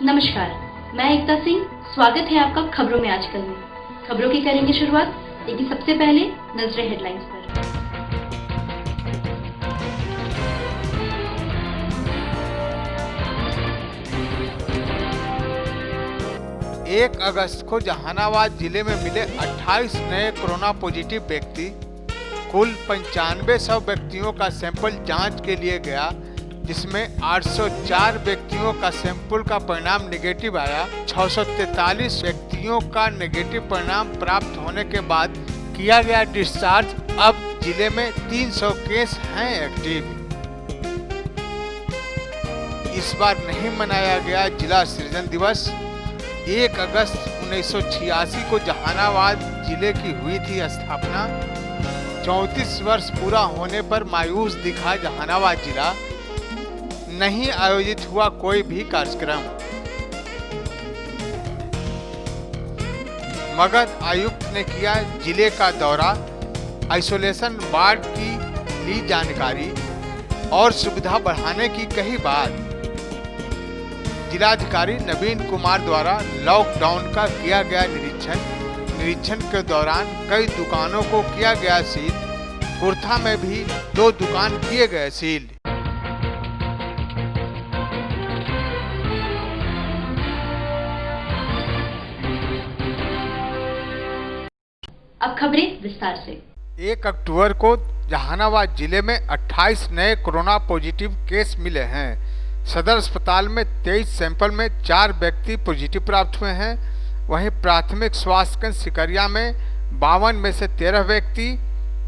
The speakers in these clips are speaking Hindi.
नमस्कार, मैं एकता सिंह। स्वागत है आपका खबरों में आजकल में। खबरों की करेंगे शुरुआत, लेकिन सबसे पहले नजरें हेडलाइंस पर। एक अगस्त को जहानाबाद जिले में मिले 28 नए कोरोना पॉजिटिव व्यक्ति। कुल 9500 व्यक्तियों का सैंपल जांच के लिए गया, जिसमें 804 व्यक्तियों का सैंपल का परिणाम नेगेटिव आया। 643 व्यक्तियों का नेगेटिव परिणाम प्राप्त होने के बाद किया गया डिस्चार्ज। अब जिले में 300 केस हैं एक्टिव। इस बार नहीं मनाया गया जिला सृजन दिवस। 1 अगस्त 1986 को जहानाबाद जिले की हुई थी स्थापना। 34 वर्ष पूरा होने पर मायूस दिखा जहानाबाद जिला। नहीं आयोजित हुआ कोई भी कार्यक्रम। मगध आयुक्त ने किया जिले का दौरा, आइसोलेशन वार्ड की ली जानकारी और सुविधा बढ़ाने की कही बात। जिलाधिकारी नवीन कुमार द्वारा लॉकडाउन का किया गया निरीक्षण के दौरान कई दुकानों को किया गया सील। कुर्था में भी 2 दुकान किए गए सील। अब खबरें विस्तार से। 1 अक्टूबर को जहानाबाद जिले में 28 नए कोरोना पॉजिटिव केस मिले हैं। सदर अस्पताल में 23 सैंपल में 4 व्यक्ति पॉजिटिव प्राप्त हुए हैं। वहीं प्राथमिक स्वास्थ्य केंद्र सिकरिया में 52 में से 13 व्यक्ति,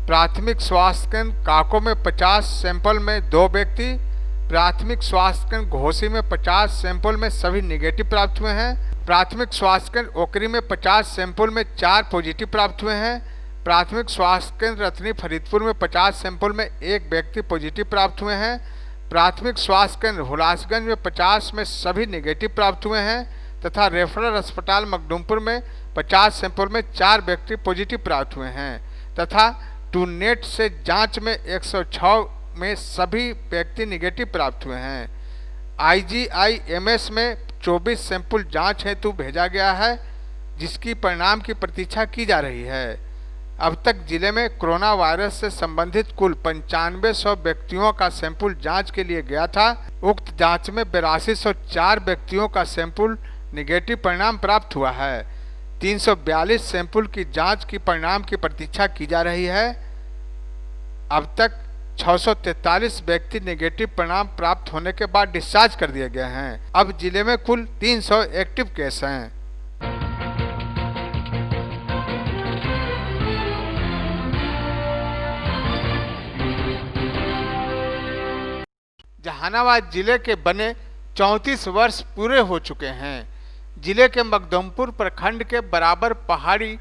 प्राथमिक स्वास्थ्य केंद्र काको में 50 सैंपल में 2 व्यक्ति, प्राथमिक स्वास्थ्य केंद्र घोसी में 50 सैंपल में सभी नेगेटिव प्राप्त हुए हैं। प्राथमिक स्वास्थ्य केंद्र ओकरी में 50 सैंपल में 4 पॉजिटिव प्राप्त हुए हैं। प्राथमिक स्वास्थ्य केंद्र रतनी फरीदपुर में 50 सैंपल में 1 व्यक्ति पॉजिटिव प्राप्त हुए हैं। प्राथमिक स्वास्थ्य केंद्र हुलासगंज में 50 में सभी नेगेटिव प्राप्त हुए हैं तथा रेफरल अस्पताल मखदूमपुर में 50 सैंपल में 4 व्यक्ति पॉजिटिव प्राप्त हुए हैं तथा टूनेट से जांच में 106 में सभी व्यक्ति नेगेटिव प्राप्त हुए हैं। IGIMS में 24 सैंपल जांच हेतु भेजा गया है, जिसकी परिणाम की प्रतीक्षा की जा रही है। अब तक जिले में कोरोना वायरस से संबंधित कुल 9500 व्यक्तियों का सैंपल जांच के लिए गया था। उक्त जांच में 8204 व्यक्तियों का सैंपल नेगेटिव परिणाम प्राप्त हुआ है। 342 सैंपल की जांच की परिणाम की प्रतीक्षा की जा रही है। अब तक 643 व्यक्ति नेगेटिव परिणाम प्राप्त होने के बाद डिस्चार्ज कर दिए गए हैं। अब जिले में कुल 300 एक्टिव केस हैं। जहानाबाद जिले के बने 34 वर्ष पूरे हो चुके हैं। जिले के मखदूमपुर प्रखंड के बराबर पहाड़ी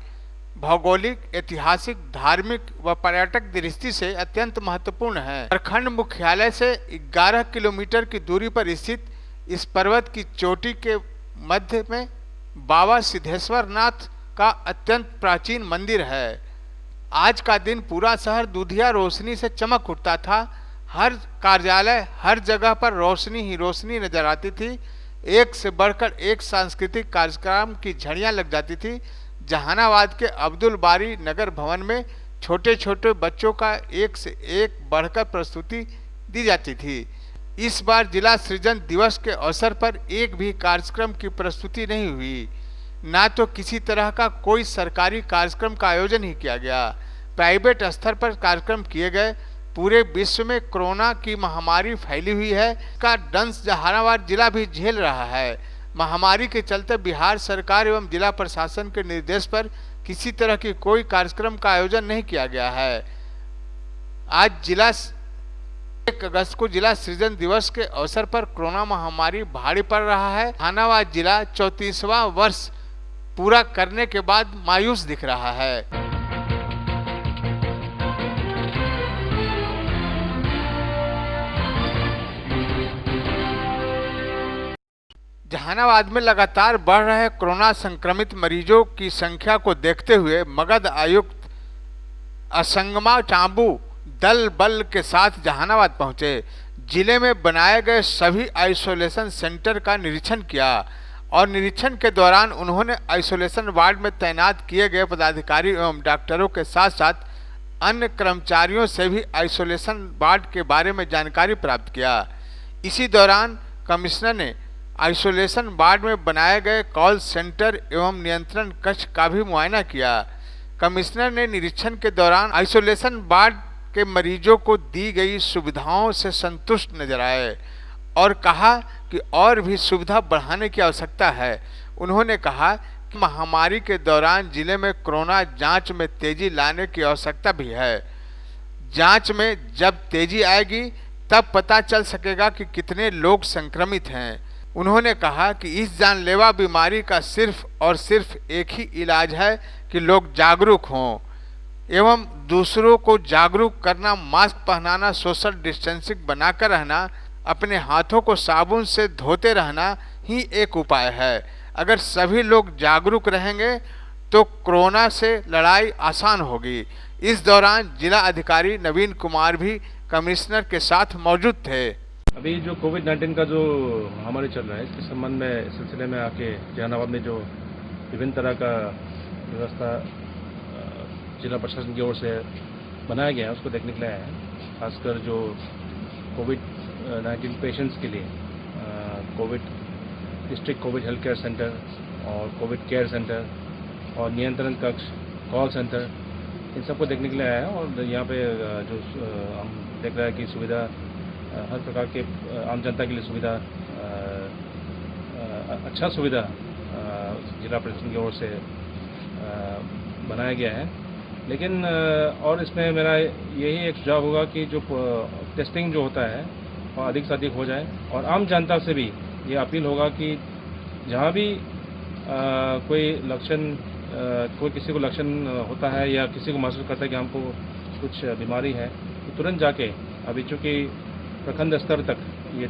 भौगोलिक, ऐतिहासिक, धार्मिक व पर्यटक दृष्टि से अत्यंत महत्वपूर्ण है। प्रखंड मुख्यालय से 11 किलोमीटर की दूरी पर स्थित इस पर्वत की चोटी के मध्य में बाबा सिद्धेश्वर नाथ का अत्यंत प्राचीन मंदिर है। आज का दिन पूरा शहर दूधिया रोशनी से चमक उठता था। हर कार्यालय, हर जगह पर रोशनी ही रोशनी नजर आती थी। एक से बढ़कर एक सांस्कृतिक कार्यक्रम की झड़ियां लग जाती थी। जहानाबाद के अब्दुल बारी नगर भवन में छोटे छोटे बच्चों का एक से एक बढ़कर प्रस्तुति दी जाती थी। इस बार जिला सृजन दिवस के अवसर पर एक भी कार्यक्रम की प्रस्तुति नहीं हुई। ना तो किसी तरह का कोई सरकारी कार्यक्रम का आयोजन ही किया गया। प्राइवेट स्तर पर कार्यक्रम किए गए। पूरे विश्व में कोरोना की महामारी फैली हुई है। का दंश जहानाबाद जिला भी झेल रहा है। महामारी के चलते बिहार सरकार एवं जिला प्रशासन के निर्देश पर किसी तरह की कोई कार्यक्रम का आयोजन नहीं किया गया है। आज 1 अगस्त को जिला सृजन दिवस के अवसर पर कोरोना महामारी भारी पड़ रहा है। जहानाबाद जिला 34वां वर्ष पूरा करने के बाद मायूस दिख रहा है। जहानाबाद में लगातार बढ़ रहे कोरोना संक्रमित मरीजों की संख्या को देखते हुए मगध आयुक्त असंगमा चांबू दल बल के साथ जहानाबाद पहुंचे। जिले में बनाए गए सभी आइसोलेशन सेंटर का निरीक्षण किया। और निरीक्षण के दौरान उन्होंने आइसोलेशन वार्ड में तैनात किए गए पदाधिकारी एवं डॉक्टरों के साथ साथ अन्य कर्मचारियों से भी आइसोलेशन वार्ड के बारे में जानकारी प्राप्त किया। इसी दौरान कमिश्नर ने आइसोलेशन वार्ड में बनाए गए कॉल सेंटर एवं नियंत्रण कक्ष का भी मुआयना किया। कमिश्नर ने निरीक्षण के दौरान आइसोलेशन वार्ड के मरीजों को दी गई सुविधाओं से संतुष्ट नजर आए और कहा कि और भी सुविधा बढ़ाने की आवश्यकता है। उन्होंने कहा कि महामारी के दौरान जिले में कोरोना जांच में तेजी लाने की आवश्यकता भी है। जांच में जब तेजी आएगी तब पता चल सकेगा कि कितने लोग संक्रमित हैं। उन्होंने कहा कि इस जानलेवा बीमारी का सिर्फ और सिर्फ एक ही इलाज है कि लोग जागरूक हों एवं दूसरों को जागरूक करना, मास्क पहनाना, सोशल डिस्टेंसिंग बनाकर रहना, अपने हाथों को साबुन से धोते रहना ही एक उपाय है। अगर सभी लोग जागरूक रहेंगे तो कोरोना से लड़ाई आसान होगी। इस दौरान जिला अधिकारी नवीन कुमार भी कमिश्नर के साथ मौजूद थे। अभी जो कोविड-19 का जो महामारी चल रहा है, इसके संबंध में सिलसिले में आके जहानाबाद में जो विभिन्न तरह का व्यवस्था जिला प्रशासन की ओर से बनाया गया है, उसको देखने के लिए आए हैं। खासकर जो कोविड-19 पेशेंट्स के लिए district Covid health care centre और कोविड केयर सेंटर और नियंत्रण कक्ष, कॉल सेंटर, इन सबको देखने के लिए आया है। और यहाँ पे जो हम देख रहे हैं कि सुविधा हर प्रकार के आम जनता के लिए सुविधा, अच्छा सुविधा जिला प्रशासन की ओर से बनाया गया है। लेकिन और इसमें मेरा यही एक सुझाव होगा कि जो टेस्टिंग जो होता है वो अधिक से अधिक हो जाए और आम जनता से भी ये अपील होगा कि जहाँ भी कोई लक्षण कोई किसी को लक्षण होता है या किसी को महसूस करता है कि हमको कुछ बीमारी है, तो तुरंत जाके, अभी चूँकि प्रखंड स्तर तक ये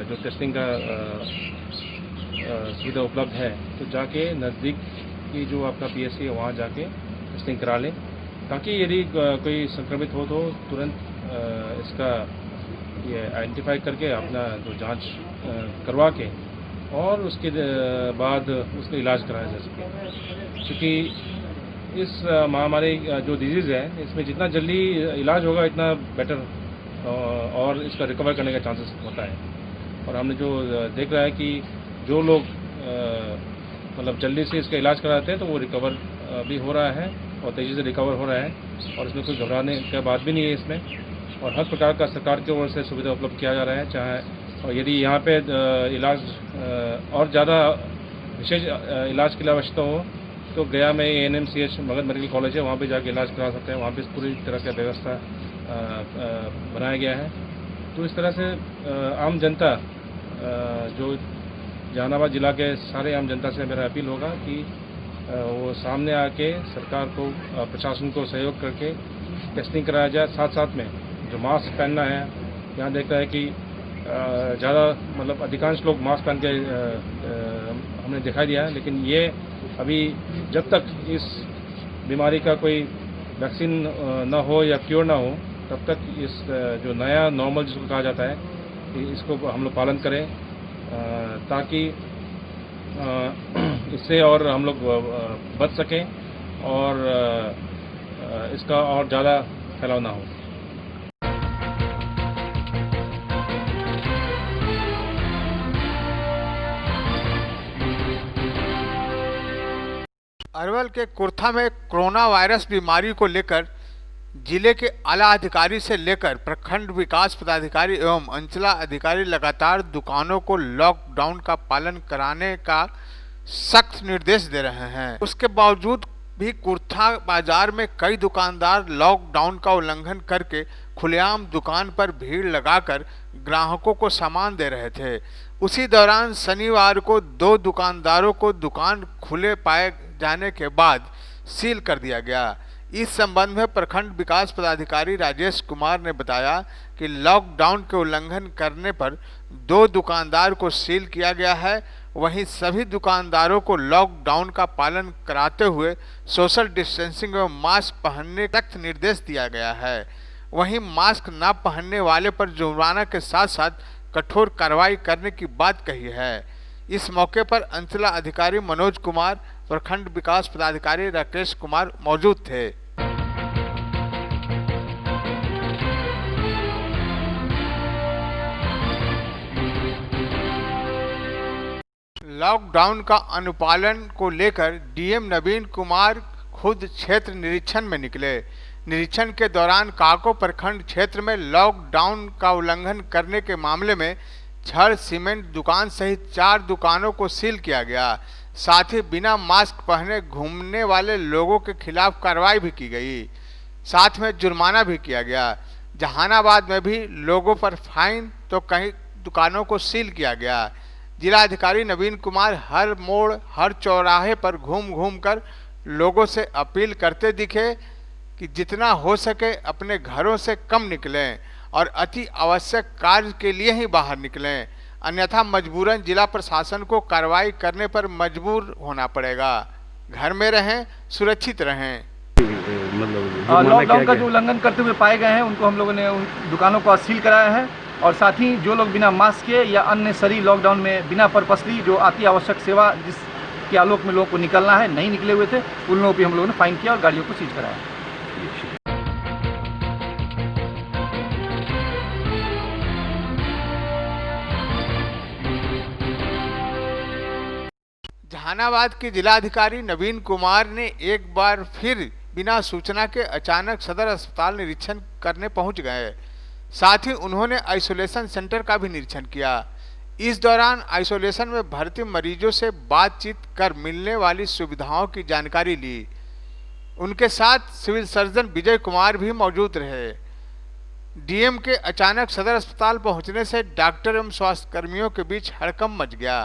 जो टेस्टिंग का सुविधा उपलब्ध है, तो जाके नज़दीक की जो आपका पीएससी है वहाँ जाके टेस्टिंग करा लें, ताकि यदि कोई संक्रमित हो तो तुरंत इसका ये आइडेंटिफाई करके अपना जो जांच करवा के और उसके बाद उसका इलाज कराया जा सके। क्योंकि इस महामारी जो डिजीज़ है, इसमें जितना जल्दी इलाज होगा इतना बेटर और इसका रिकवर करने का चांसेस होता है। और हमने जो देख रहा है कि जो लोग मतलब जल्दी से इसका इलाज कराते हैं तो वो रिकवर भी हो रहा है और तेज़ी से रिकवर हो रहा है और इसमें कोई घबराने की बात भी नहीं है इसमें। और हर प्रकार का सरकार की ओर से सुविधा उपलब्ध किया जा रहा है। चाहे और यदि यहाँ पे इलाज और ज़्यादा विशेष इलाज की आवश्यकता हो तो गया में ANMCH मगध मेडिकल कॉलेज है, वहाँ पे जाके इलाज करा सकते हैं। वहाँ पे पूरी तरह की व्यवस्था बनाया गया है। तो इस तरह से आम जनता जो जहानाबाद जिला के सारे आम जनता से मेरा अपील होगा कि वो सामने आके सरकार को, प्रशासन को सहयोग करके टेस्टिंग कराया जाए। साथ साथ में जो मास्क पहनना है, यहाँ देखता है कि ज़्यादा मतलब अधिकांश लोग मास्क पहन के हमने दिखाई दिया है, लेकिन ये अभी जब तक इस बीमारी का कोई वैक्सीन ना हो या क्योर ना हो तब तक इस जो नया नॉर्मल जिसको कहा जाता है इसको हम लोग पालन करें, ताकि इससे और हम लोग बच सकें और इसका और ज़्यादा फैलाव ना हो। अरवल के कुर्था में कोरोना वायरस बीमारी को लेकर जिले के आला अधिकारी से लेकर प्रखंड विकास पदाधिकारी एवं अंचला अधिकारी लगातार दुकानों को लॉकडाउन का पालन कराने का सख्त निर्देश दे रहे हैं। उसके बावजूद भी कुर्था बाजार में कई दुकानदार लॉकडाउन का उल्लंघन करके खुलेआम दुकान पर भीड़ लगाकर ग्राहकों को सामान दे रहे थे। उसी दौरान शनिवार को 2 दुकानदारों को दुकान खुले पाए जाने के बाद सील कर दिया गया। इस संबंध में प्रखंड विकास पदाधिकारी राजेश कुमार ने बताया कि लॉकडाउन के उल्लंघन करने पर 2 दुकानदार को सील किया गया है। वहीं सभी दुकानदारों को लॉकडाउन का पालन कराते हुए सोशल डिस्टेंसिंग एवं मास्क पहनने तक निर्देश दिया गया है। वहीं मास्क न पहनने वाले पर जुर्माना के साथ साथ कठोर कार्रवाई करने की बात कही है। इस मौके पर अंचलाधिकारी मनोज कुमार, प्रखंड विकास पदाधिकारी राकेश कुमार मौजूद थे। लॉकडाउन का अनुपालन को लेकर डीएम नवीन कुमार खुद क्षेत्र निरीक्षण में निकले। निरीक्षण के दौरान काको प्रखंड क्षेत्र में लॉकडाउन का उल्लंघन करने के मामले में छड़ सीमेंट दुकान सहित 4 दुकानों को सील किया गया। साथ ही बिना मास्क पहने घूमने वाले लोगों के खिलाफ कार्रवाई भी की गई। साथ में जुर्माना भी किया गया। जहानाबाद में भी लोगों पर फाइन तो कई दुकानों को सील किया गया। जिलाधिकारी नवीन कुमार हर मोड़ हर चौराहे पर घूम कर लोगों से अपील करते दिखे कि जितना हो सके अपने घरों से कम निकलें और अति आवश्यक कार्य के लिए ही बाहर निकलें, अन्यथा मजबूरन जिला प्रशासन को कार्रवाई करने पर मजबूर होना पड़ेगा। घर में रहें, सुरक्षित रहें। लॉकडाउन का जो उल्लंघन करते हुए पाए गए हैं उनको हम लोगों ने उन दुकानों को सील कराया है और साथ ही जो लोग बिना मास्क के या अन्य सरी लॉकडाउन में बिना पर्पसली जो अति आवश्यक सेवा जिसके आलोक में लोगों को निकलना है नहीं निकले हुए थे, उन लोगों पर हम लोगों ने फाइन किया और गाड़ियों को सीज कराया। जहानाबाद के जिलाधिकारी नवीन कुमार ने एक बार फिर बिना सूचना के अचानक सदर अस्पताल निरीक्षण करने पहुंच गए। साथ ही उन्होंने आइसोलेशन सेंटर का भी निरीक्षण किया। इस दौरान आइसोलेशन में भर्ती मरीजों से बातचीत कर मिलने वाली सुविधाओं की जानकारी ली। उनके साथ सिविल सर्जन विजय कुमार भी मौजूद रहे। डीएम के अचानक सदर अस्पताल पहुंचने से डॉक्टर एवं स्वास्थ्य कर्मियों के बीच हड़कंप मच गया।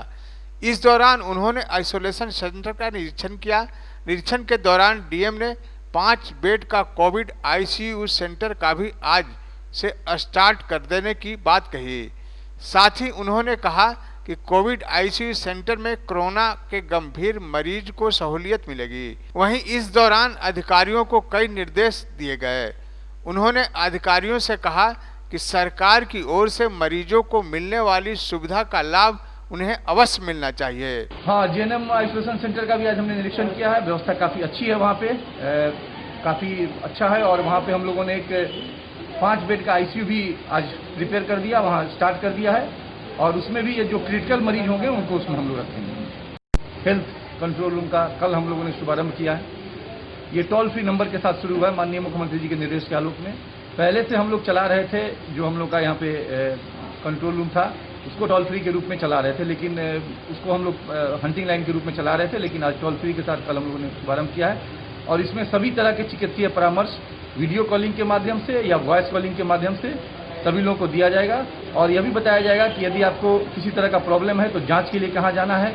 इस दौरान उन्होंने आइसोलेशन सेंटर का निरीक्षण किया। निरीक्षण के दौरान डीएम ने 5 बेड का कोविड आईसीयू सेंटर का भी आज से स्टार्ट कर देने की बात कही। साथ ही उन्होंने कहा कि कोविड आईसीयू सेंटर में कोरोना के गंभीर मरीज को सहूलियत मिलेगी। वहीं इस दौरान अधिकारियों को कई निर्देश दिए गए। उन्होंने अधिकारियों से कहा कि सरकार की ओर से मरीजों को मिलने वाली सुविधा का लाभ उन्हें अवश्य मिलना चाहिए। हाँ, जेएनएम आइसोलेशन सेंटर का भी आज हमने निरीक्षण किया है। व्यवस्था काफ़ी अच्छी है, वहाँ पे काफ़ी अच्छा है और वहाँ पे हम लोगों ने एक 5 बेड का आईसीयू भी आज रिपेयर कर दिया, वहाँ स्टार्ट कर दिया है और उसमें भी ये जो क्रिटिकल मरीज होंगे उनको उसमें हम लोग रखेंगे। हेल्थ कंट्रोल रूम का कल हम लोगों ने शुभारम्भ किया है। ये टोल फ्री नंबर के साथ शुरू हुआ है माननीय मुख्यमंत्री जी के निर्देश के आलोक में। पहले से हम लोग चला रहे थे, जो हम लोग का यहाँ पे कंट्रोल रूम था उसको टोल फ्री के रूप में चला रहे थे, लेकिन उसको हम लोग हंटिंग लाइन के रूप में चला रहे थे, लेकिन आज टोल फ्री के साथ कल हम लोगों ने शुभारम्भ किया है और इसमें सभी तरह के चिकित्सीय परामर्श वीडियो कॉलिंग के माध्यम से या वॉइस कॉलिंग के माध्यम से सभी लोगों को दिया जाएगा और यह भी बताया जाएगा कि यदि आपको किसी तरह का प्रॉब्लम है तो जांच के लिए कहाँ जाना है,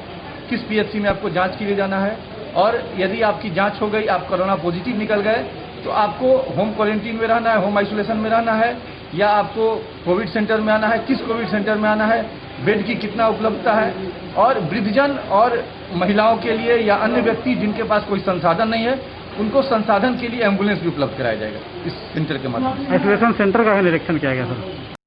किस पीएचसी में आपको जांच के लिए जाना है और यदि आपकी जांच हो गई, आप कोरोना पॉजिटिव निकल गए तो आपको होम क्वारंटीन में रहना है, होम आइसोलेशन में रहना है या आपको कोविड सेंटर में आना है, किस कोविड सेंटर में आना है, बेड की कितना उपलब्धता है और वृद्धजन और महिलाओं के लिए या अन्य व्यक्ति जिनके पास कोई संसाधन नहीं है उनको संसाधन के लिए एम्बुलेंस भी उपलब्ध कराया जाएगा इस सेंटर के माध्यम से। आइसोलेशन सेंटर का निरीक्षण किया गया सर।